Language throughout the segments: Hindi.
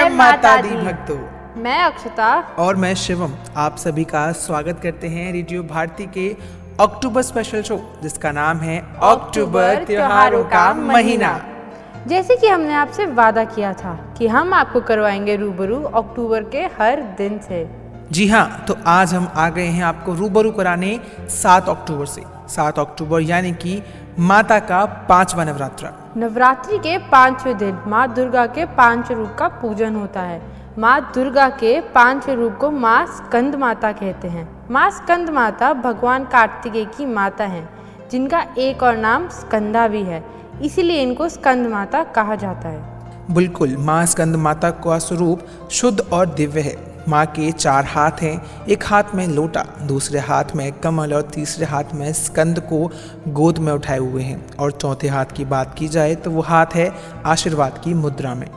जय माता दी भक्तों। मैं अक्षता और मैं शिवम आप सभी का स्वागत करते हैं रेडियो भारती के अक्टूबर स्पेशल शो जिसका नाम है अक्टूबर त्योहारों का महीना। जैसे कि हमने आपसे वादा किया था कि हम आपको करवाएंगे रूबरू अक्टूबर के हर दिन से। जी हाँ, तो आज हम आ गए हैं आपको रूबरू कराने 7 अक्टूबर से। 7 अक्टूबर यानी कि माता का 5वां नवरात्र। नवरात्रि के 5वें दिन माँ दुर्गा के 5 रूप का पूजन होता है। माँ दुर्गा के 5वें रूप को माँ स्कंद माता कहते हैं। माँ स्कंद माता भगवान कार्तिकेय की माता हैं, जिनका एक और नाम स्कंदा भी है, इसीलिए इनको स्कंद माता कहा जाता है। बिल्कुल, माँ स्कंद माता का स्वरूप शुद्ध और दिव्य है। माँ के 4 हाथ हैं, एक हाथ में लोटा, दूसरे हाथ में कमल और तीसरे हाथ में स्कंद को गोद में उठाए हुए हैं। और चौथे हाथ की बात की जाए तो वो हाथ है आशीर्वाद की मुद्रा में।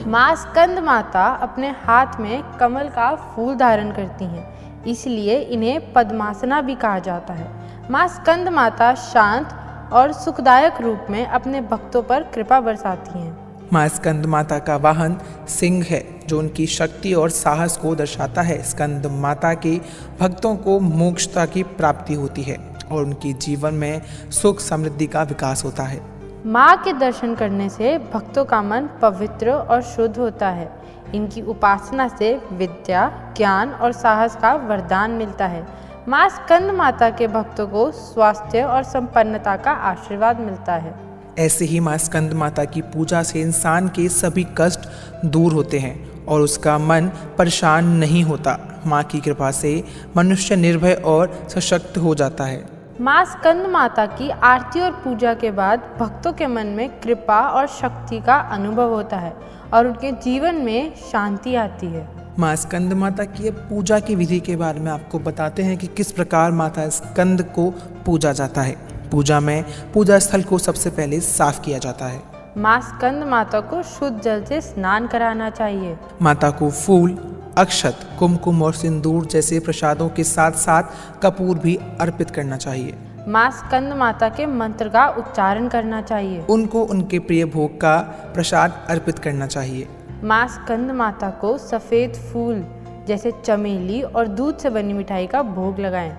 माँ स्कंद माता अपने हाथ में कमल का फूल धारण करती हैं, इसलिए इन्हें पद्मासना भी कहा जाता है। माँ स्कंद माता शांत और सुखदायक रूप में अपने भक्तों पर कृपा बरसाती हैं। माँ स्कंद माता का वाहन सिंह है, जो उनकी शक्ति और साहस को दर्शाता है। स्कंद माता के भक्तों को मोक्षता की प्राप्ति होती है और उनके जीवन में सुख समृद्धि का विकास होता है। माँ के दर्शन करने से भक्तों का मन पवित्र और शुद्ध होता है। इनकी उपासना से विद्या, ज्ञान और साहस का वरदान मिलता है। माँ स्कंद माता के भक्तों को स्वास्थ्य और संपन्नता का आशीर्वाद मिलता है। ऐसे ही माँ स्कंद माता की पूजा से इंसान के सभी कष्ट दूर होते हैं और उसका मन परेशान नहीं होता। माँ की कृपा से मनुष्य निर्भय और सशक्त हो जाता है। माँ स्कंद माता की आरती और पूजा के बाद भक्तों के मन में कृपा और शक्ति का अनुभव होता है और उनके जीवन में शांति आती है। माँ स्कंद माता की पूजा की विधि के बारे में आपको बताते हैं कि किस प्रकार माता स्कंद को पूजा जाता है। पूजा में पूजा स्थल को सबसे पहले साफ किया जाता है। माँ स्कंद माता को शुद्ध जल से स्नान कराना चाहिए। माता को फूल, अक्षत, कुमकुम और सिंदूर जैसे प्रसादों के साथ साथ कपूर भी अर्पित करना चाहिए। माँ स्कंद माता के मंत्र का उच्चारण करना चाहिए। उनको उनके प्रिय भोग का प्रसाद अर्पित करना चाहिए। माँ स्कंद माता को सफ़ेद फूल जैसे चमेली और दूध से बनी मिठाई का भोग लगाएं।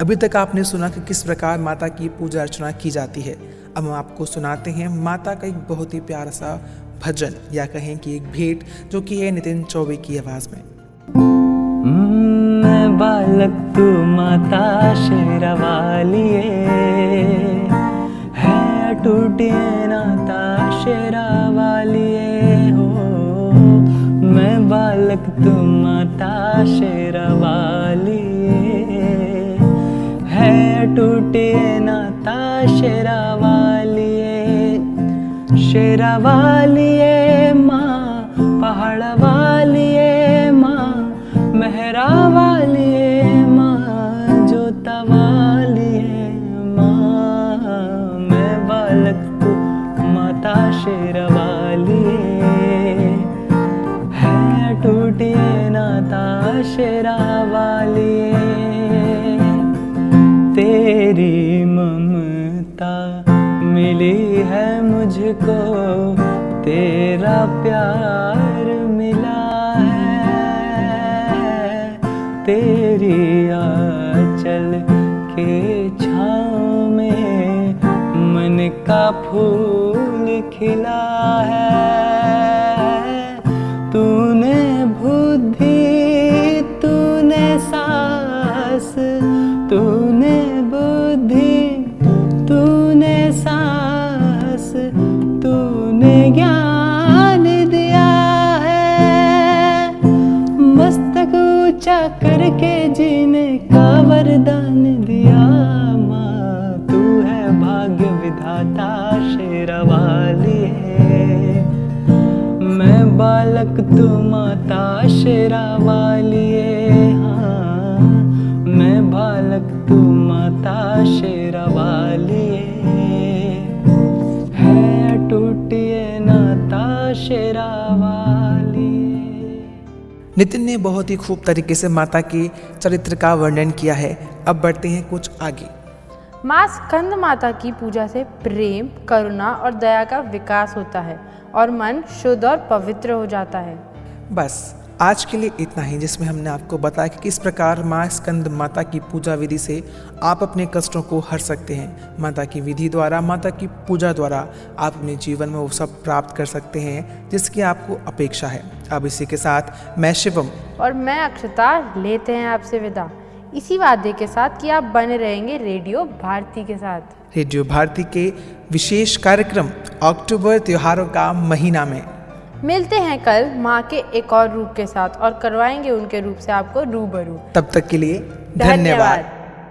अभी तक आपने सुना कि किस प्रकार माता की पूजा अर्चना की जाती है। अब हम आपको सुनाते हैं माता का एक बहुत ही प्यारा सा भजन, या कहें कि एक भेंट, जो कि है नितिन चौबे की आवाज़ में। मैं बालक तू माता शेरावालिए, है टूटिए नाता शेरावालिए हो। मैं बालक तू माता शेरावालिए, है टूटिए नाता शेरावालिए। शेरावालिए माँ, पहाड़ वालिए माँ, मेहरा वालिए माँ, जोता वालिए माँ। मैं बालक तू माता शेरावालिए, है टूटिए नाता शेरावालिए। तेरी ममता मिली है मुझको, तेरा प्यार मिला है। तेरी आंचल के छाँव में मन का फूल खिला है। तूने बुद्धि, तूने साहस, तूने बुद्धि, तूने साहस, तूने ज्ञान दिया है। मस्तक ऊंचा करके जीने का वरदान दिया। माँ तू है भाग्य विधाता शेरावाली है। मैं बालक तू माता शेरावाली है। हाँ, मैं बालक तू माता शेरावाली है, टूटिए नाता शेरावाली। नितिन ने बहुत ही खूब तरीके से माता के चरित्र का वर्णन किया है। अब बढ़ते हैं कुछ आगे। माँ स्कंद माता की पूजा से प्रेम, करुणा और दया का विकास होता है और मन शुद्ध और पवित्र हो जाता है। बस आज के लिए इतना ही, जिसमें हमने आपको बताया कि किस प्रकार माँ स्कंद माता की पूजा विधि से आप अपने कष्टों को हर सकते हैं। माता की विधि द्वारा, माता की पूजा द्वारा आप अपने जीवन में वो सब प्राप्त कर सकते हैं जिसकी आपको अपेक्षा है। अब इसी के साथ मैं शिवम और मैं अक्षता लेते हैं आपसे विदा, इसी वादे के साथ कि आप बने रहेंगे रेडियो भारती के साथ। रेडियो भारती के विशेष कार्यक्रम अक्टूबर त्योहारों का महीना में मिलते हैं कल माँ के एक और रूप के साथ और करवाएंगे उनके रूप से आपको रूबरू। तब तक के लिए धन्यवाद।